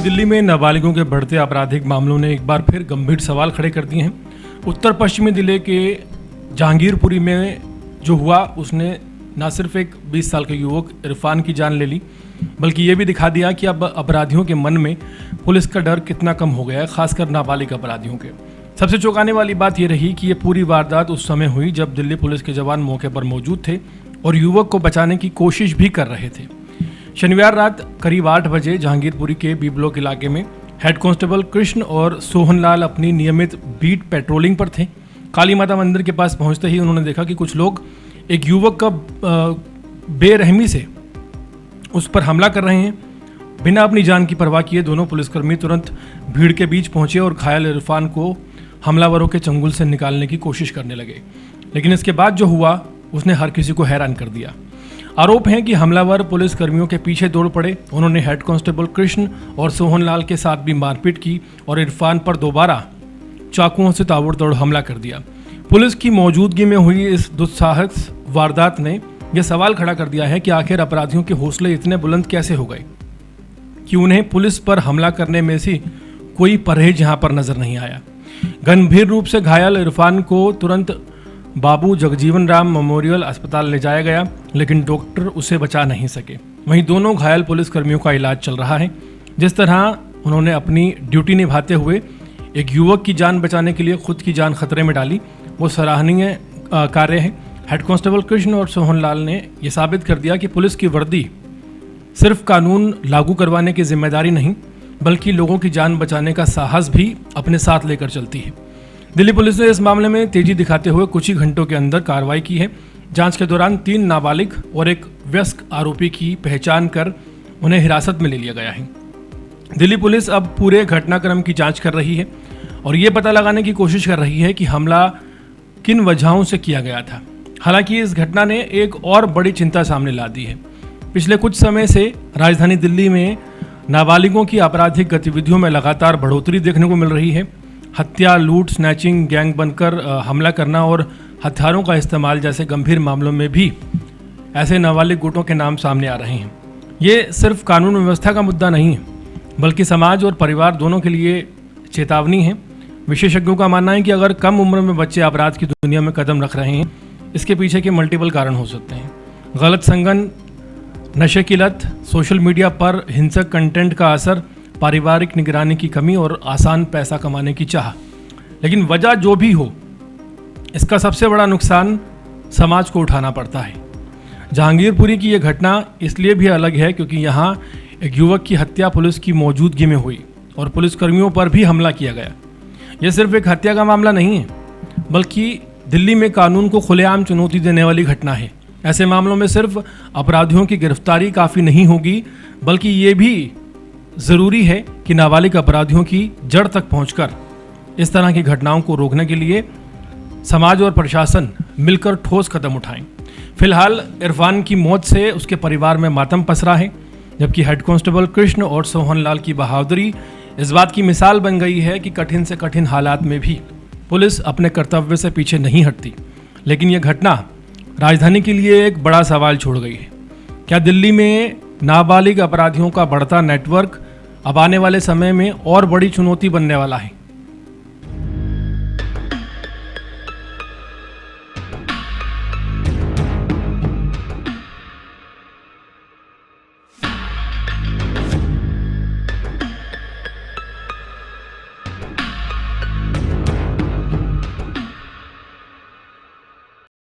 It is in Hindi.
दिल्ली में नाबालिगों के बढ़ते आपराधिक मामलों ने एक बार फिर गंभीर सवाल खड़े कर दिए हैं। उत्तर पश्चिमी दिल्ली के जहांगीरपुरी में जो हुआ उसने न सिर्फ एक 20 साल के युवक इरफान की जान ले ली, बल्कि ये भी दिखा दिया कि अब अपराधियों के मन में पुलिस का डर कितना कम हो गया है, खासकर नाबालिग अपराधियों के। सबसे चौंकाने वाली बात यह रही कि ये पूरी वारदात उस समय हुई जब दिल्ली पुलिस के जवान मौके पर मौजूद थे और युवक को बचाने की कोशिश भी कर रहे थे। शनिवार रात करीब 8 बजे जहांगीरपुरी के बी ब्लॉक इलाके में हेड कांस्टेबल कृष्ण और सोहनलाल अपनी नियमित बीट पेट्रोलिंग पर थे। काली माता मंदिर के पास पहुंचते ही उन्होंने देखा कि कुछ लोग एक युवक का बेरहमी से उस पर हमला कर रहे हैं। बिना अपनी जान की परवाह किए दोनों पुलिसकर्मी तुरंत भीड़ के बीच पहुंचे और घायल इरफान को हमलावरों के चंगुल से निकालने की कोशिश करने लगे। लेकिन इसके बाद जो हुआ उसने हर किसी को हैरान कर दिया। आरोप है कि हमलावर पुलिस कर्मियों के पीछे दौड़ पड़े। उन्होंने हेड कांस्टेबल कृष्ण और सोहनलाल के साथ भी मारपीट की और इरफान पर दोबारा चाकुओं से ताबड़तोड़ हमला कर दिया। पुलिस की मौजूदगी में हुई इस दुस्साहस वारदात ने यह सवाल खड़ा कर दिया है कि आखिर अपराधियों के हौसले इतने बुलंद कैसे हो गए कि उन्हें पुलिस पर हमला करने में से कोई परहेज यहाँ पर नजर नहीं आया। गंभीर रूप से घायल इरफान को तुरंत बाबू जगजीवन राम मेमोरियल अस्पताल ले जाया गया, लेकिन डॉक्टर उसे बचा नहीं सके। वहीं दोनों घायल पुलिसकर्मियों का इलाज चल रहा है। जिस तरह उन्होंने अपनी ड्यूटी निभाते हुए एक युवक की जान बचाने के लिए खुद की जान खतरे में डाली, वो सराहनीय कार्य है। हेड कांस्टेबल कृष्ण और सोहनलाल ने यह साबित कर दिया कि पुलिस की वर्दी सिर्फ कानून लागू करवाने की जिम्मेदारी नहीं, बल्कि लोगों की जान बचाने का साहस भी अपने साथ लेकर चलती है। दिल्ली पुलिस ने इस मामले में तेजी दिखाते हुए कुछ ही घंटों के अंदर कार्रवाई की है। जांच के दौरान 3 नाबालिग और एक वयस्क आरोपी की पहचान कर उन्हें हिरासत में ले लिया गया है। दिल्ली पुलिस अब पूरे घटनाक्रम की जांच कर रही है और ये पता लगाने की कोशिश कर रही है कि हमला किन वजहों से किया गया था। हालांकि इस घटना ने एक और बड़ी चिंता सामने ला दी है। पिछले कुछ समय से राजधानी दिल्ली में नाबालिगों की आपराधिक गतिविधियों में लगातार बढ़ोतरी देखने को मिल रही है। हत्या, लूट, स्नैचिंग, गैंग बनकर हमला करना और हथियारों का इस्तेमाल जैसे गंभीर मामलों में भी ऐसे नाबालिग गुटों के नाम सामने आ रहे हैं। ये सिर्फ कानून व्यवस्था का मुद्दा नहीं है, बल्कि समाज और परिवार दोनों के लिए चेतावनी है। विशेषज्ञों का मानना है कि अगर कम उम्र में बच्चे अपराध की दुनिया में कदम रख रहे हैं, इसके पीछे के मल्टीपल कारण हो सकते हैं। गलत संगन, नशे की लत, सोशल मीडिया पर हिंसक कंटेंट का असर, पारिवारिक निगरानी की कमी और आसान पैसा कमाने की चाह। लेकिन वजह जो भी हो, इसका सबसे बड़ा नुकसान समाज को उठाना पड़ता है। जहांगीरपुरी की यह घटना इसलिए भी अलग है क्योंकि यहाँ एक युवक की हत्या पुलिस की मौजूदगी में हुई और पुलिसकर्मियों पर भी हमला किया गया। यह सिर्फ एक हत्या का मामला नहीं है, बल्कि दिल्ली में कानून को खुलेआम चुनौती देने वाली घटना है। ऐसे मामलों में सिर्फ अपराधियों की गिरफ्तारी काफ़ी नहीं होगी, बल्कि ये भी ज़रूरी है कि नाबालिग अपराधियों की जड़ तक पहुंचकर इस तरह की घटनाओं को रोकने के लिए समाज और प्रशासन मिलकर ठोस कदम उठाएं। फिलहाल इरफान की मौत से उसके परिवार में मातम पसरा है, जबकि हेड कांस्टेबल कृष्ण और सोहनलाल की बहादुरी इस बात की मिसाल बन गई है कि कठिन से कठिन हालात में भी पुलिस अपने कर्तव्य से पीछे नहीं हटती। लेकिन यह घटना राजधानी के लिए एक बड़ा सवाल छोड़ गई है। क्या दिल्ली में नाबालिग अपराधियों का बढ़ता नेटवर्क अब आने वाले समय में और बड़ी चुनौती बनने वाला है?